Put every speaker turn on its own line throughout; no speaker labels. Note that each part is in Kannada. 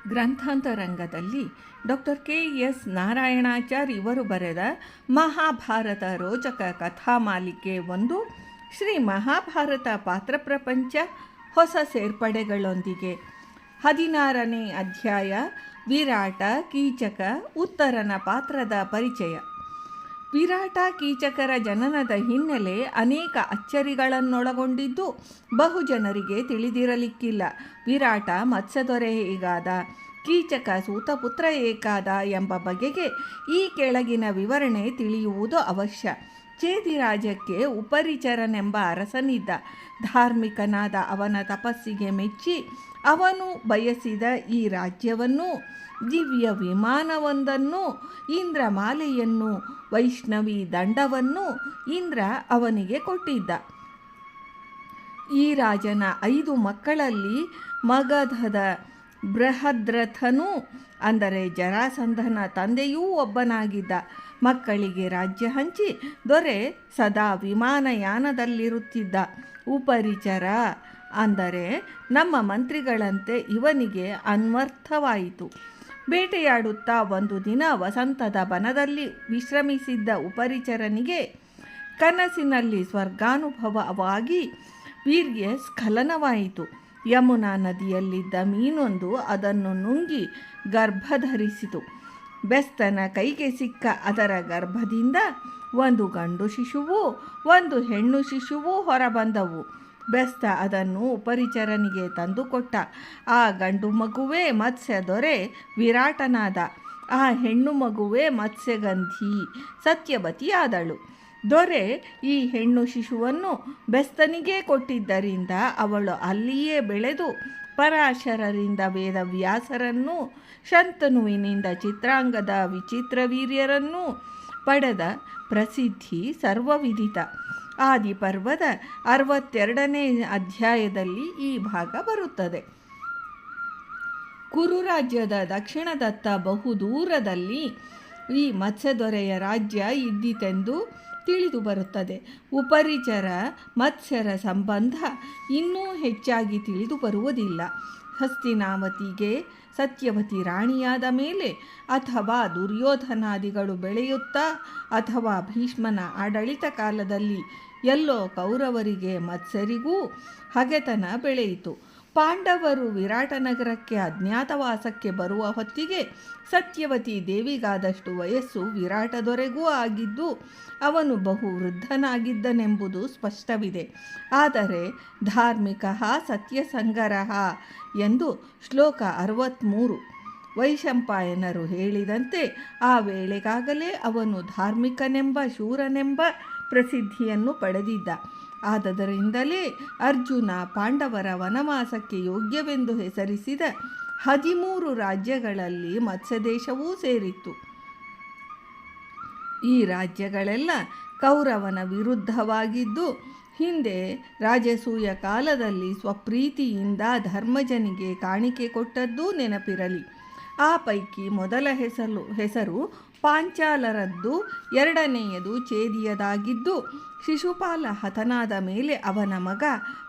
ಗ್ರಂಥಾಂತರಂಗದಲ್ಲಿ ಡಾಕ್ಟರ್ ಕೆ.ಎಸ್. ನಾರಾಯಣಾಚಾರ್ ಇವರು ಬರೆದ ಮಹಾಭಾರತ ರೋಚಕ ಕಥಾಮಾಲಿಕೆ 1 ಶ್ರೀ ಮಹಾಭಾರತ ಪಾತ್ರ ಪ್ರಪಂಚ ಹೊಸ ಸೇರ್ಪಡೆಗಳೊಂದಿಗೆ 16ನೇ ಅಧ್ಯಾಯ ವಿರಾಟ ಕೀಚಕ ಉತ್ತರನ ಪಾತ್ರದ ಪರಿಚಯ. ವಿರಾಟ ಕೀಚಕರ ಜನನದ ಹಿನ್ನೆಲೆ ಅನೇಕ ಅಚ್ಚರಿಗಳನ್ನೊಳಗೊಂಡಿದ್ದು ಬಹುಜನರಿಗೆ ತಿಳಿದಿರಲಿಕ್ಕಿಲ್ಲ. ವಿರಾಟ ಮತ್ಸ್ಯದೊರೆ ಹೇಗಾದ, ಕೀಚಕ ಸೂತಪುತ್ರ ಏಕಾದ ಎಂಬ ಬಗೆಗೆ ಈ ಕೆಳಗಿನ ವಿವರಣೆ ತಿಳಿಯುವುದು ಅವಶ್ಯ. ಚೇದಿ ರಾಜ್ಯಕ್ಕೆ ಉಪರಿಚರನೆಂಬ ಅರಸನಿದ್ದ. ಧಾರ್ಮಿಕನಾದ ಅವನ ತಪಸ್ಸಿಗೆ ಮೆಚ್ಚಿ ಅವನು ಬಯಸಿದ ಈ ರಾಜ್ಯವನ್ನು, ದಿವ್ಯ ವಿಮಾನವೊಂದನ್ನು, ಇಂದ್ರಮಾಲೆಯನ್ನು, ವೈಷ್ಣವಿ ದಂಡವನ್ನು ಇಂದ್ರ ಅವನಿಗೆ ಕೊಟ್ಟಿದ್ದ. ಈ ರಾಜನ 5 ಮಕ್ಕಳಲ್ಲಿ ಮಗಧದ ಬೃಹದ್ರಥನು ಅಂದರೆ ಜರಾಸಂಧನ ತಂದೆಯೂ ಒಬ್ಬನಾಗಿದ್ದ. ಮಕ್ಕಳಿಗೆ ರಾಜ್ಯ ಹಂಚಿ ದೊರೆ ಸದಾ ವಿಮಾನಯಾನದಲ್ಲಿರುತ್ತಿದ್ದ. ಉಪರಿಚರ ಅಂದರೆ ನಮ್ಮ ಮಂತ್ರಿಗಳಂತೆ ಇವನಿಗೆ ಅನ್ವರ್ಥವಾಯಿತು. ಬೇಟೆಯಾಡುತ್ತಾ ಒಂದು ದಿನ ವಸಂತದ ಬನದಲ್ಲಿ ವಿಶ್ರಮಿಸಿದ್ದ ಉಪರಿಚರನಿಗೆ ಕನಸಿನಲ್ಲಿ ಸ್ವರ್ಗಾನುಭವವಾಗಿ ವೀರ್ಯ ಸ್ಖಲನವಾಯಿತು. ಯಮುನಾ ನದಿಯಲ್ಲಿದ್ದ ಮೀನೊಂದು ಅದನ್ನು ನುಂಗಿ ಗರ್ಭಧರಿಸಿತು. ಬೆಸ್ತನ ಕೈಗೆ ಸಿಕ್ಕ ಅದರ ಗರ್ಭದಿಂದ ಒಂದು ಗಂಡು ಶಿಶುವು, ಒಂದು ಹೆಣ್ಣು ಶಿಶುವು ಹೊರಬಂದವು. ಬೆಸ್ತ ಅದನ್ನು ಉಪರಿಚರನಿಗೆ ತಂದುಕೊಟ್ಟ. ಆ ಗಂಡು ಮಗುವೇ ಮತ್ಸ್ಯ ದೊರೆ ವಿರಾಟನಾದ. ಆ ಹೆಣ್ಣು ಮಗುವೇ ಮತ್ಸ್ಯಗಂಧಿ ಸತ್ಯವತಿಯಾದಳು. ದೊರೆ ಈ ಹೆಣ್ಣು ಶಿಶುವನ್ನು ಬೆಸ್ತನಿಗೆ ಕೊಟ್ಟಿದ್ದರಿಂದ ಅವಳು ಅಲ್ಲಿಯೇ ಬೆಳೆದು ಪರಾಶರರಿಂದ ವೇದವ್ಯಾಸರನ್ನು, ಶಂತನುವಿನಿಂದ ಚಿತ್ರಾಂಗದ ವಿಚಿತ್ರವೀರ್ಯರನ್ನು ಪಡೆದ ಪ್ರಸಿದ್ಧಿ ಸರ್ವವಿದಿತ. ಆದಿಪರ್ವದ 62ನೇ ಅಧ್ಯಾಯದಲ್ಲಿ ಈ ಭಾಗ ಬರುತ್ತದೆ. ಕುರುರಾಜ್ಯದ ದಕ್ಷಿಣದತ್ತ ಬಹುದೂರದಲ್ಲಿ ಈ ಮತ್ಸ್ಯದೊರೆಯ ರಾಜ್ಯ ಇದ್ದಿತೆಂದು ತಿಳಿದು ಬರುತ್ತದೆ. ಉಪರಿಚರ ಮತ್ಸ್ಯರ ಸಂಬಂಧ ಇನ್ನೂ ಹೆಚ್ಚಾಗಿ ತಿಳಿದು ಬರುವುದಿಲ್ಲ. ಹಸ್ತಿನಾವತಿಗೆ ಸತ್ಯವತಿ ರಾಣಿಯಾದ ಮೇಲೆ ಅಥವಾ ದುರ್ಯೋಧನಾದಿಗಳು ಬೆಳೆಯುತ್ತಾ ಅಥವಾ ಭೀಷ್ಮನ ಆಡಳಿತ ಕಾಲದಲ್ಲಿ ಎಲ್ಲೋ ಕೌರವರಿಗೆ ಮತ್ಸ್ಯರಿಗೂ ಹಗೆತನ ಬೆಳೆಯಿತು. ಪಾಂಡವರು ವಿರಾಟನಗರಕ್ಕೆ ಅಜ್ಞಾತವಾಸಕ್ಕೆ ಬರುವ ಹೊತ್ತಿಗೆ ಸತ್ಯವತಿ ದೇವಿಗಾದಷ್ಟು ವಯಸ್ಸು ವಿರಾಟ ದೊರೆಗೂ ಆಗಿದ್ದು ಅವನು ಬಹು ವೃದ್ಧನಾಗಿದ್ದನೆಂಬುದು ಸ್ಪಷ್ಟವಿದೆ. ಆದರೆ ಧಾರ್ಮಿಕ ಸತ್ಯಸಂಗರಃ ಎಂದು ಶ್ಲೋಕ 63 ವೈಶಂಪಾಯನರು ಹೇಳಿದಂತೆ ಆ ವೇಳೆಗಾಗಲೇ ಅವನು ಧಾರ್ಮಿಕನೆಂಬ ಶೂರನೆಂಬ ಪ್ರಸಿದ್ಧಿಯನ್ನು ಪಡೆದಿದ್ದ. ಆದದರಿಂದಲೇ ಅರ್ಜುನ ಪಾಂಡವರ ವನವಾಸಕ್ಕೆ ಯೋಗ್ಯವೆಂದು ಹೆಸರಿಸಿದ 13 ರಾಜ್ಯಗಳಲ್ಲಿ ಮತ್ಸ್ಯದೇಶವೂ ಸೇರಿತ್ತು. ಈ ರಾಜ್ಯಗಳೆಲ್ಲ ಕೌರವನ ವಿರುದ್ಧವಾಗಿದ್ದು ಹಿಂದೆ ರಾಜಸೂಯ ಕಾಲದಲ್ಲಿ ಸ್ವಪ್ರೀತಿಯಿಂದ ಧರ್ಮಜನಿಗೆ ಕಾಣಿಕೆ ಕೊಟ್ಟದ್ದೂ ನೆನಪಿರಲಿ. ಆ ಪೈಕಿ ಮೊದಲ ಹೆಸರು ಪಾಂಚಾಲರದ್ದು, ಎರಡನೆಯದು ಚೇದಿಯದಾಗಿದ್ದು ಶಿಶುಪಾಲ ಹತನಾದ ಮೇಲೆ ಅವನ ಮಗ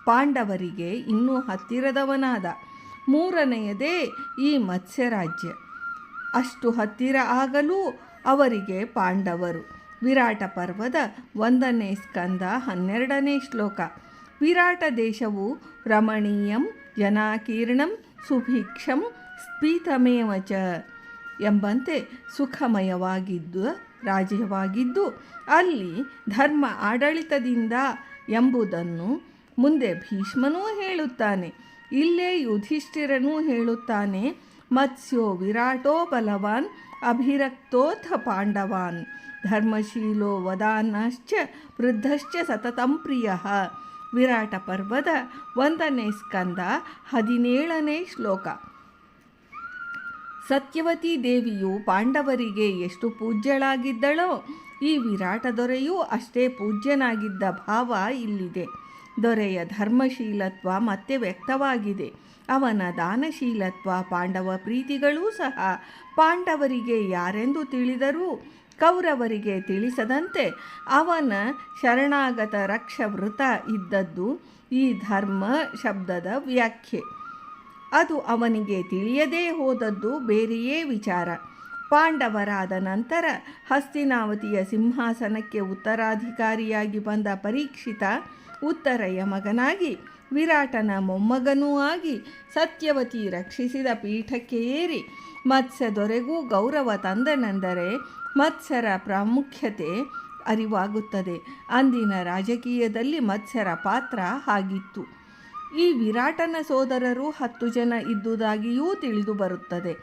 ಪಾಂಡವರಿಗೆ ಇನ್ನೂ ಹತ್ತಿರದವನಾದ. ಮೂರನೆಯದೇ ಈ ಮತ್ಸ್ಯರಾಜ್ಯ. ಅಷ್ಟು ಹತ್ತಿರ ಆಗಲೂ ಅವರಿಗೆ ಪಾಂಡವರು. ವಿರಾಟ ಪರ್ವದ 1ನೇ ಸ್ಕಂದ 12ನೇ ಶ್ಲೋಕ. ವಿರಾಟ ದೇಶವು ರಮಣೀಯಂ ಜನಾಕೀರ್ಣಂ ಸುಭಿಕ್ಷಂ ಸ್ಫೀತಮೇವ ಚ ಎಂಬಂತೆ ಸುಖಮಯವಾಗಿದ್ದ ರಾಜ್ಯವಾಗಿದ್ದು ಅಲ್ಲಿ ಧರ್ಮ ಆಡಳಿತದಿಂದ ಎಂಬುದನ್ನು ಮುಂದೆ ಭೀಷ್ಮನೂ ಹೇಳುತ್ತಾನೆ. ಇಲ್ಲೇ ಯುಧಿಷ್ಠಿರನೂ ಹೇಳುತ್ತಾನೆ. ಮತ್ಸ್ಯೋ ವಿರಾಟೋ ಬಲವಾನ್ ಅಭಿರಕ್ತೋಥ ಪಾಂಡವಾನ್ ಧರ್ಮಶೀಲೋ ವದಾನಶ್ಚ ವೃದ್ಧಶ್ಚ ಸತತಂ ಪ್ರಿಯಃ. ವಿರಾಟ ಪರ್ವದ 1ನೇ ಸ್ಕಂದ 17ನೇ ಶ್ಲೋಕ. ಸತ್ಯವತಿ ದೇವಿಯು ಪಾಂಡವರಿಗೆ ಎಷ್ಟು ಪೂಜ್ಯಳಾಗಿದ್ದಳೋ ಈ ವಿರಾಟ ದೊರೆಯೂ ಅಷ್ಟೇ ಪೂಜ್ಯನಾಗಿದ್ದ ಭಾವ ಇಲ್ಲಿದೆ. ದೊರೆಯ ಧರ್ಮಶೀಲತ್ವ ಮತ್ತೆ ವ್ಯಕ್ತವಾಗಿದೆ. ಅವನ ದಾನಶೀಲತ್ವ, ಪಾಂಡವ ಪ್ರೀತಿಗಳೂ ಸಹ ಪಾಂಡವರಿಗೆ ಯಾರೆಂದು ತಿಳಿದರೂ ಕೌರವರಿಗೆ ತಿಳಿಸದಂತೆ ಅವನ ಶರಣಾಗತ ರಕ್ಷವೃತ ಇದ್ದದ್ದು ಈ ಧರ್ಮ ಶಬ್ದದ ವ್ಯಾಖ್ಯೆ. ಅದು ಅವನಿಗೆ ತಿಳಿಯದೇ ಹೋದದ್ದು ಬೇರೆಯೇ ವಿಚಾರ. ಪಾಂಡವರಾದ ನಂತರ ಹಸ್ತಿನಾವತಿಯ ಸಿಂಹಾಸನಕ್ಕೆ ಉತ್ತರಾಧಿಕಾರಿಯಾಗಿ ಬಂದ ಪರೀಕ್ಷಿತ ಉತ್ತರೆಯ ಮಗನಾಗಿ ವಿರಾಟನ ಮೊಮ್ಮಗನೂ ಆಗಿ ಸತ್ಯವತಿ ರಕ್ಷಿಸಿದ ಪೀಠಕ್ಕೆ ಏರಿ ಮತ್ಸ್ಯ ದೊರೆಗೂ ಗೌರವ ತಂದನೆಂದರೆ ಮತ್ಸ್ಯರ ಪ್ರಾಮುಖ್ಯತೆ ಅರಿವಾಗುತ್ತದೆ. ಅಂದಿನ ರಾಜಕೀಯದಲ್ಲಿ ಮತ್ಸ್ಯರ ಪಾತ್ರ ಹಾಗಿತ್ತು. ಈ ವಿರಾಟನ ಸೋದರರು 10 ಜನ ಇದ್ದುದಾಗಿಯೂ ತಿಳಿದು ಬರುತ್ತದೆ.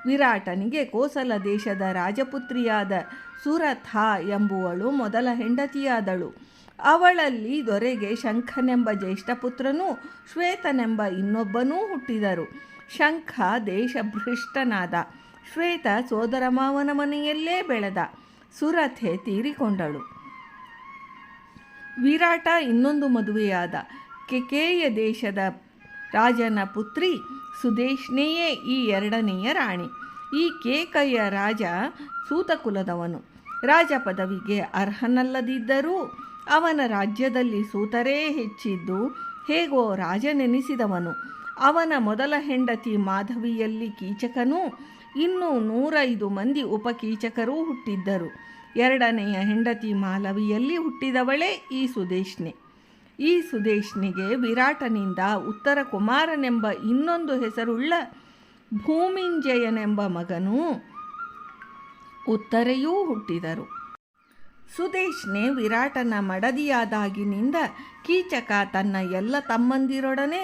ವಿರಾಟನಿಗೆ ಕೋಸಲ ದೇಶದ ರಾಜಪುತ್ರಿಯಾದ ಸುರಥ ಎಂಬುವಳು ಮೊದಲ ಹೆಂಡತಿಯಾದಳು. ಅವಳಲ್ಲಿ ದೊರೆಗೆ ಶಂಖನೆಂಬ ಜ್ಯೇಷ್ಠಪುತ್ರನೂ ಶ್ವೇತನೆಂಬ ಇನ್ನೊಬ್ಬನೂ ಹುಟ್ಟಿದರು. ಶಂಖ ದೇಶಭ್ರಷ್ಟನಾದ, ಶ್ವೇತ ಸೋದರ ಮಾವನ ಮನೆಯಲ್ಲೇ ಬೆಳೆದ. ಸುರಥೆ ತೀರಿಕೊಂಡಳು. ವಿರಾಟ ಇನ್ನೊಂದು ಮದುವೆಯಾದ. ಕೇಕೇಯ ದೇಶದ ರಾಜನ ಪುತ್ರಿ ಸುದೇಶ್ನೆಯೇ ಈ ಎರಡನೆಯ ರಾಣಿ. ಈ ಕೇಕಯ್ಯ ರಾಜ ಸೂತಕುಲದವನು. ರಾಜ ಪದವಿಗೆ ಅರ್ಹನಲ್ಲದಿದ್ದರೂ ಅವನ ರಾಜ್ಯದಲ್ಲಿ ಸೂತರೇ ಹೆಚ್ಚಿದ್ದು ಹೇಗೋ ರಾಜನೆನಿಸಿದವನು. ಅವನ ಮೊದಲ ಹೆಂಡತಿ ಮಾಧವಿಯಲ್ಲಿ ಕೀಚಕನೂ ಇನ್ನೂ 105 ಮಂದಿ ಉಪಕೀಚಕರೂ ಹುಟ್ಟಿದ್ದರು. ಎರಡನೆಯ ಹೆಂಡತಿ ಮಾಲವಿಯಲ್ಲಿ ಹುಟ್ಟಿದವಳೇ ಈ ಸುದೇಶ್ನೆ. ಈ ಸುದೇಶ್ನಿಗೆ ವಿರಾಟನಿಂದ ಉತ್ತರ ಕುಮಾರನೆಂಬ ಇನ್ನೊಂದು ಹೆಸರುಳ್ಳ ಭೂಮಿಂಜಯನೆಂಬ ಮಗನೂ ಉತ್ತರೆಯೂ ಹುಟ್ಟಿದರು. ಸುದೇಶ್ನೆ ವಿರಾಟನ ಮಡದಿಯಾದಾಗಿನಿಂದ ಕೀಚಕ ತನ್ನ ಎಲ್ಲ ತಮ್ಮಂದಿರೊಡನೆ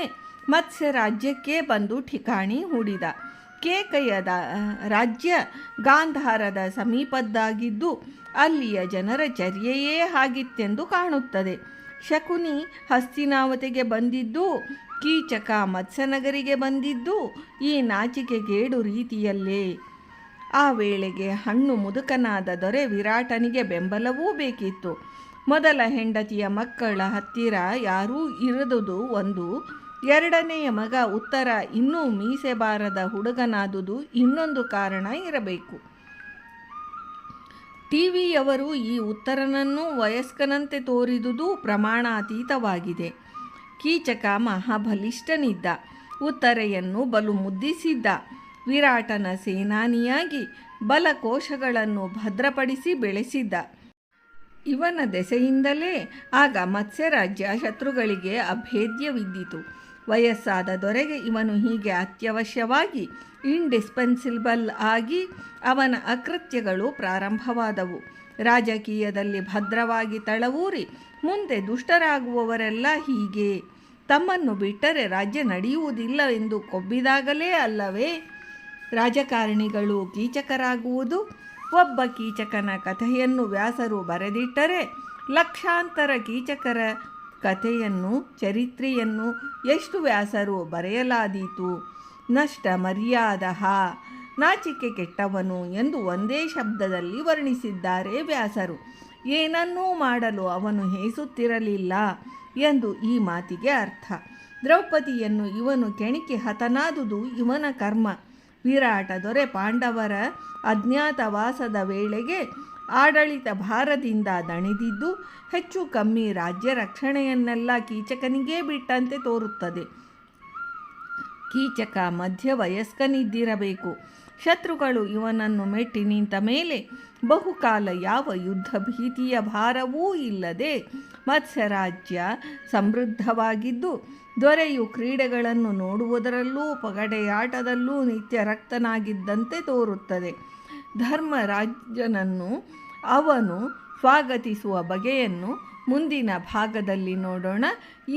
ಮತ್ಸ್ಯ ರಾಜ್ಯಕ್ಕೆ ಬಂದು ಠಿಕಾಣಿ ಹೂಡಿದ. ಕೇಕಯದ ರಾಜ್ಯ ಗಾಂಧಾರದ ಸಮೀಪದ್ದಾಗಿದ್ದು ಅಲ್ಲಿಯ ಜನರ ಚರ್ಯೆಯೇ ಹಾಗಿತ್ತೆಂದು ಕಾಣುತ್ತದೆ. ಶಕುನಿ ಹಸ್ತಿನಾವತಿಗೆ ಬಂದಿದ್ದು, ಕೀಚಕ ಮತ್ಸ್ಯನಗರಿಗೆ ಬಂದಿದ್ದು ಈ ನಾಚಿಕೆಗೇಡು ರೀತಿಯಲ್ಲೇ. ಆ ವೇಳೆಗೆ ಹಣ್ಣು ಮುದುಕನಾದ ದೊರೆ ವಿರಾಟನಿಗೆ ಬೆಂಬಲವೂ ಬೇಕಿತ್ತು. ಮೊದಲ ಹೆಂಡತಿಯ ಮಕ್ಕಳ ಹತ್ತಿರ ಯಾರೂ ಇರದುದು ಒಂದು, ಎರಡನೆಯ ಮಗ ಉತ್ತರ ಇನ್ನೂ ಮೀಸೆ ಬಾರದ ಹುಡುಗನಾದುದು ಇನ್ನೊಂದು ಕಾರಣ ಇರಬೇಕು. ಟಿವಿಯವರು ಈ ಉತ್ತರನನ್ನು ವಯಸ್ಕನಂತೆ ತೋರಿದುದು ಪ್ರಮಾಣಾತೀತವಾಗಿದೆ. ಕೀಚಕ ಮಹಾಬಲಿಷ್ಠನಿದ್ದ, ಉತ್ತರೆಯನ್ನು ಬಲು ಮುದ್ದಿಸಿದ್ದ. ವಿರಾಟನ ಸೇನಾನಿಯಾಗಿ ಬಲಕೋಶಗಳನ್ನು ಭದ್ರಪಡಿಸಿ ಬೆಳೆಸಿದ್ದ. ಇವನ ದೆಸೆಯಿಂದಲೇ ಆಗ ಮತ್ಸ್ಯರಾಜ್ಯ ಶತ್ರುಗಳಿಗೆ ಅಭೇದ್ಯವಿದ್ದಿತು. ವಯಸ್ಸಾದ ದೊರೆಗೆ ಇವನು ಹೀಗೆ ಅತ್ಯವಶ್ಯವಾಗಿ ಇಂಡಿಸ್ಪೆನ್ಸಿಬಲ್ ಆಗಿ ಅವನ ಅಕೃತ್ಯಗಳು ಪ್ರಾರಂಭವಾದವು. ರಾಜಕೀಯದಲ್ಲಿ ಭದ್ರವಾಗಿ ತಳವೂರಿ ಮುಂದೆ ದುಷ್ಟರಾಗುವವರೆಲ್ಲ ಹೀಗೆ. ತಮ್ಮನ್ನು ಬಿಟ್ಟರೆ ರಾಜ್ಯ ನಡೆಯುವುದಿಲ್ಲ ಎಂದು ಕೊಬ್ಬಿದಾಗಲೇ ಅಲ್ಲವೇ ರಾಜಕಾರಣಿಗಳು ಕೀಚಕರಾಗುವುದು. ಒಬ್ಬ ಕೀಚಕನ ಕಥೆಯನ್ನು ವ್ಯಾಸರು ಬರೆದಿಟ್ಟರೆ ಲಕ್ಷಾಂತರ ಕೀಚಕರ ಕಥೆಯನ್ನು, ಚರಿತ್ರೆಯನ್ನು ಎಷ್ಟು ವ್ಯಾಸರು ಬರೆಯಲಾದೀತು. ನಷ್ಟ ಮರ್ಯಾದಃ, ನಾಚಿಕೆ ಕೆಟ್ಟವನು ಎಂದು ಒಂದೇ ಶಬ್ದದಲ್ಲಿ ವರ್ಣಿಸಿದ್ದಾರೆ ವ್ಯಾಸರು. ಏನನ್ನೂ ಮಾಡಲು ಅವನು ಹೇಸುತ್ತಿರಲಿಲ್ಲ ಎಂದು ಈ ಮಾತಿಗೆ ಅರ್ಥ. ದ್ರೌಪದಿಯನ್ನು ಇವನು ಕೆಣಕಿ ಹತನಾದುದು ಇವನ ಕರ್ಮ. ವಿರಾಟ ದೊರೆ ಪಾಂಡವರ ಅಜ್ಞಾತವಾಸದ ವೇಳೆಗೆ ಆಡಳಿತ ಭಾರದಿಂದ ದಣಿದಿದ್ದು ಹೆಚ್ಚು ಕಮ್ಮಿ ರಾಜ್ಯ ರಕ್ಷಣೆಯನ್ನೆಲ್ಲ ಕೀಚಕನಿಗೇ ಬಿಟ್ಟಂತೆ ತೋರುತ್ತದೆ. ಕೀಚಕ ಮಧ್ಯವಯಸ್ಕನಿದ್ದಿರಬೇಕು. ಶತ್ರುಗಳು ಇವನನ್ನು ಮೆಟ್ಟಿ ನಿಂತ ಮೇಲೆ ಬಹುಕಾಲ ಯಾವ ಯುದ್ಧ ಭೀತಿಯ ಭಾರವೂ ಇಲ್ಲದೆ ಮತ್ಸ್ಯರಾಜ್ಯ ಸಮೃದ್ಧವಾಗಿದ್ದು, ದೊರೆಯು ಕ್ರೀಡೆಗಳನ್ನು ನೋಡುವುದರಲ್ಲೂ ಪಗಡೆಯಾಟದಲ್ಲೂ ನಿತ್ಯ ರಕ್ತನಾಗಿದ್ದಂತೆ ತೋರುತ್ತದೆ. ಧರ್ಮರಾಜನನ್ನು ಅವನು ಸ್ವಾಗತಿಸುವ ಬಗೆಯನ್ನು ಮುಂದಿನ ಭಾಗದಲ್ಲಿ ನೋಡೋಣ.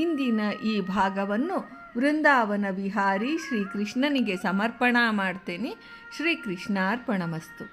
ಇಂದಿನ ಈ ಭಾಗವನ್ನು ವೃಂದಾವನ ವಿಹಾರಿ ಶ್ರೀಕೃಷ್ಣನಿಗೆ ಸಮರ್ಪಣಾ ಮಾಡ್ತೇನೆ. ಶ್ರೀಕೃಷ್ಣಾರ್ಪಣಮಸ್ತು.